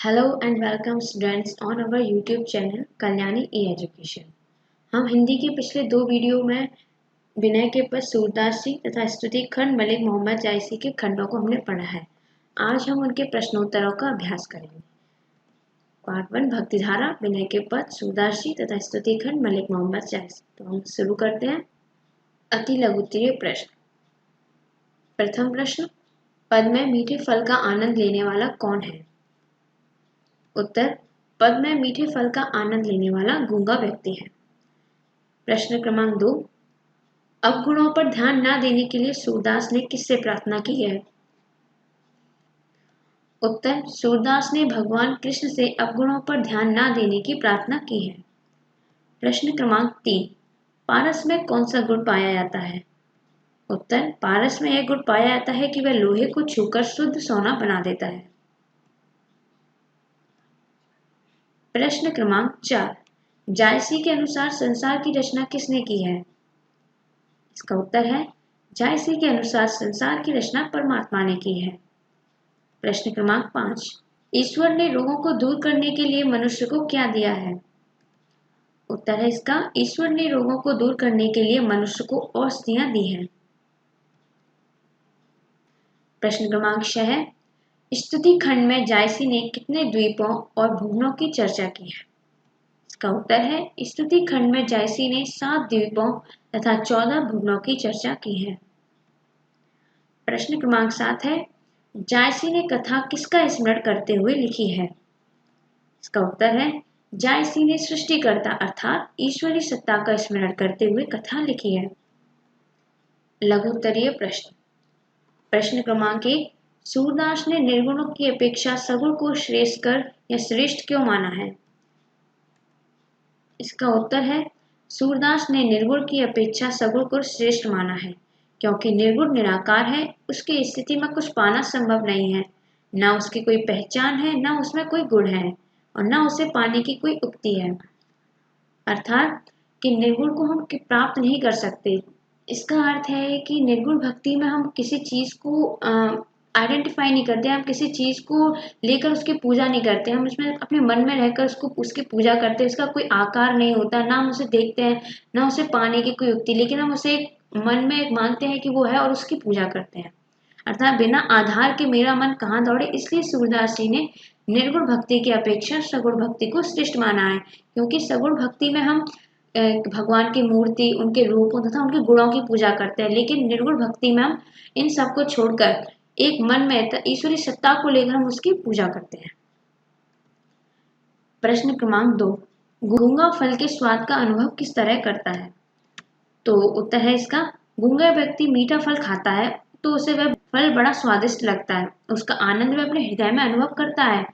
Hello and welcome students on our YouTube channel Kalyani E education. हम हिंदी के पिछले दो वीडियो में विनय के पद सूरदास जी तथा स्तुति खंड मलिक मोहम्मद जायसी के खंडों को हमने पढ़ा है। आज हम उनके प्रश्नोत्तरों का अभ्यास करेंगे। पार्ट 1 भक्तिधारा, विनय के पद सूरदास जी तथा स्तुति खंड मलिक मोहम्मद जायसी। तो हम शुरू करते हैं। अति लघुत्तरीय प्रश्न। प्रथम प्रश्न, पद में मीठे फल का आनंद लेने वाला कौन है? उत्तर, पद में मीठे फल का आनंद लेने वाला गूंगा व्यक्ति है। प्रश्न क्रमांक 2, अवगुणों पर ध्यान न देने के लिए सूरदास ने किससे प्रार्थना की है? उत्तर, सूरदास ने भगवान कृष्ण से अवगुणों पर ध्यान न देने की प्रार्थना की है। प्रश्न क्रमांक 3, पारस में कौन सा गुण पाया जाता है? उत्तर, पारस में यह गुण पाया जाता है कि वह लोहे को छूकर शुद्ध सोना बना देता है। प्रश्न क्रमांक 4, जायसी के अनुसार संसार की रचना किसने की है? इसका उत्तर है, जायसी के अनुसार संसार की रचना परमात्मा ने की है। प्रश्न क्रमांक 5, ईश्वर ने रोगों को दूर करने के लिए मनुष्य को क्या दिया है? उत्तर है इसका, ईश्वर ने रोगों को दूर करने के लिए मनुष्य को औषधियां दी हैं। प्रश्न क्रमांक 6, स्तुति खंड में जायसी ने कितने द्वीपों और भुवनों की चर्चा की है? इसका उत्तर है, स्तुति खंड में जायसी ने 7 द्वीपों तथा 14 भुवनों की चर्चा की है। प्रश्न क्रमांक 7 है, जायसी ने कथा किसका स्मरण करते हुए लिखी है? इसका उत्तर है, जायसी ने सृष्टिकर्ता अर्थात ईश्वरी सत्ता का स्मरण करते हुए कथा लिखी है। लघुत्तरीय प्रश्न। प्रश्न क्रमांक 1, सूरदास ने निर्गुणों की अपेक्षा सगुण को श्रेष्ठ क्यों माना है? इसका उत्तर है, सूरदास ने निर्गुण की अपेक्षा सगुण को श्रेष्ठ माना है क्योंकि निर्गुण निराकार है, उसकी स्थिति में कुछ पाना संभव नहीं है, न उसकी कोई पहचान है, न उसमें कोई गुण है और न उसे पाने की कोई उक्ति है। अर्थात कि निर्गुण को हम प्राप्त नहीं कर सकते। इसका अर्थ है कि निर्गुण भक्ति में हम किसी चीज को आइडेंटिफाई नहीं करते, हम किसी चीज को लेकर उसकी पूजा नहीं करते, हम उसमें अपने मन में रहकर उसकी पूजा करते हैं। उसका कोई आकार नहीं होता, ना हम उसे देखते हैं, ना उसे पाने की कोई युक्ति, लेकिन हम उसे मन में मानते हैं कि वो है और उसकी पूजा करते हैं। अर्थात बिना आधार के मेरा मन कहाँ दौड़े, इसलिए सूरदास जी ने निर्गुण भक्ति की अपेक्षा सगुण भक्ति को श्रेष्ठ माना है, क्योंकि सगुण भक्ति में हम भगवान की मूर्ति, उनके रूपों तथा उनके गुणों की पूजा करते हैं, लेकिन निर्गुण भक्ति में हम इन सबको छोड़कर एक मन में ईश्वरी सत्ता को लेकर हम उसकी पूजा करते हैं। प्रश्न क्रमांक 2, गूंगा फल के स्वाद का अनुभव किस तरह करता है? तो उत्तर है इसका, गूंगा व्यक्ति मीठा फल खाता है तो उसे वह फल बड़ा स्वादिष्ट लगता है, उसका आनंद वह अपने हृदय में अनुभव करता है।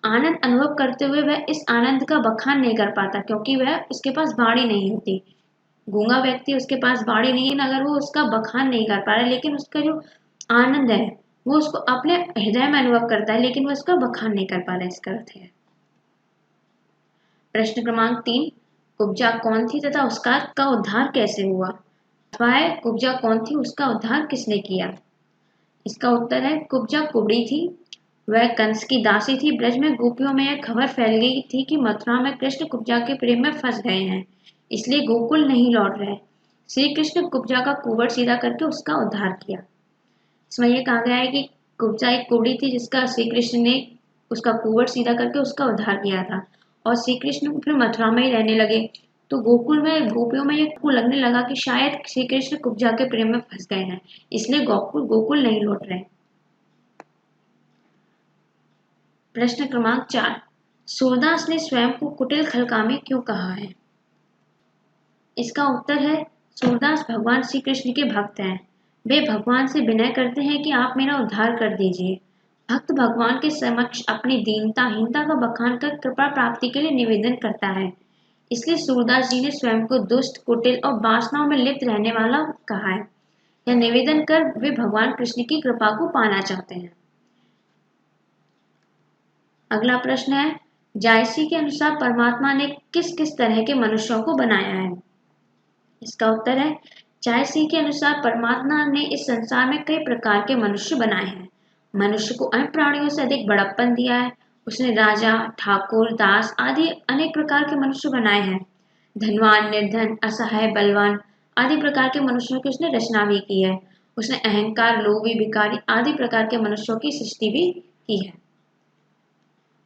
आनंद अनुभव करते हुए वह इस आनंद का बखान नहीं कर पाता क्योंकि वह उसके पास वाणी नहीं होती। गूंगा व्यक्ति, उसके पास वाणी नहीं है, अगर वो उसका बखान नहीं कर पा रहा, लेकिन उसका जो आनंद है वो उसको अपने हृदय में अनुभव करता है, लेकिन वो उसका बखान नहीं कर पा रहा, इसका अर्थ है। प्रश्न क्रमांक 3, कुब्जा कौन थी तथा उसका का उद्धार कैसे हुआ? अथवा कुब्जा कौन थी, उसका उद्धार किसने किया? इसका उत्तर है, कुब्जा कुबड़ी थी, वह कंस की दासी थी। ब्रज में गोपियों में यह खबर फैल गई थी कि मथुरा में कृष्ण कुब्जा के प्रेम में फंस गए हैं, इसलिए गोकुल नहीं लौट रहे। श्री कृष्ण कुब्जा का कुबड़ सीधा करके उसका उद्धार किया। इसमें यह कहा गया है कि कुब्जा एक कुबड़ी थी जिसका श्री कृष्ण ने उसका कुबड़ सीधा करके उसका उद्धार किया था, और श्री कृष्ण फिर मथुरा में ही रहने लगे। तो गोकुल में गोपियों में यह लगने लगा कि शायद श्री कृष्ण कुब्जा के प्रेम में फंस गए हैं, इसलिए गोकुल नहीं लौट रहे। प्रश्न क्रमांक 4, सूरदास ने स्वयं को कुटिल खलकामी क्यों कहा है? इसका उत्तर है, सूरदास भगवान श्री कृष्ण के भक्त हैं। वे भगवान से विनय करते हैं कि आप मेरा उद्धार कर दीजिए। भक्त भगवान के समक्ष अपनी दीनता का बखान कर कृपा प्राप्ति के लिए निवेदन करता है, इसलिए सूरदास जी ने स्वयं को दुष्ट, कुटिल और वासनाओं में लिप्त रहने वाला कहा है। यह निवेदन कर वे भगवान कृष्ण की कृपा को पाना चाहते हैं। अगला प्रश्न है, जायसी के अनुसार परमात्मा ने किस किस तरह के मनुष्यों को बनाया है? इसका उत्तर है, जायसी के अनुसार परमात्मा ने इस संसार में कई प्रकार के मनुष्य बनाए हैं। मनुष्य को अन्य प्राणियों से अधिक बड़प्पन दिया है उसने राजा, ठाकुर, दास आदि अनेक प्रकार के मनुष्य बनाए हैं। धनवान, निर्धन, असहाय, बलवान आदि प्रकार के मनुष्यों की उसने रचना भी की है। उसने अहंकार, लोभी, भिखारी आदि प्रकार के मनुष्यों की सृष्टि भी की है।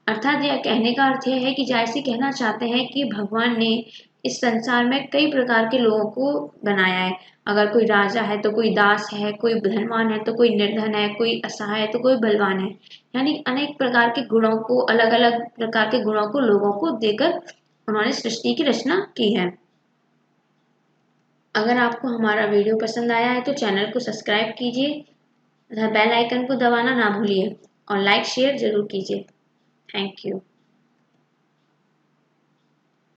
अर्थात यह कहने का अर्थ यह है कि जैसे कहना चाहते हैं कि भगवान ने इस संसार में कई प्रकार के लोगों को बनाया है। अगर कोई राजा है तो कोई दास है, कोई धनवान है तो कोई निर्धन है, कोई असहाय है तो कोई बलवान है। यानी अनेक प्रकार के गुणों को, अलग अलग प्रकार के गुणों को लोगों को देकर उन्होंने सृष्टि की रचना की है। अगर आपको हमारा वीडियो पसंद आया है तो चैनल को सब्सक्राइब कीजिए तथा बेल आइकन को दबाना ना भूलिए और लाइक शेयर जरूर कीजिए। Thank you.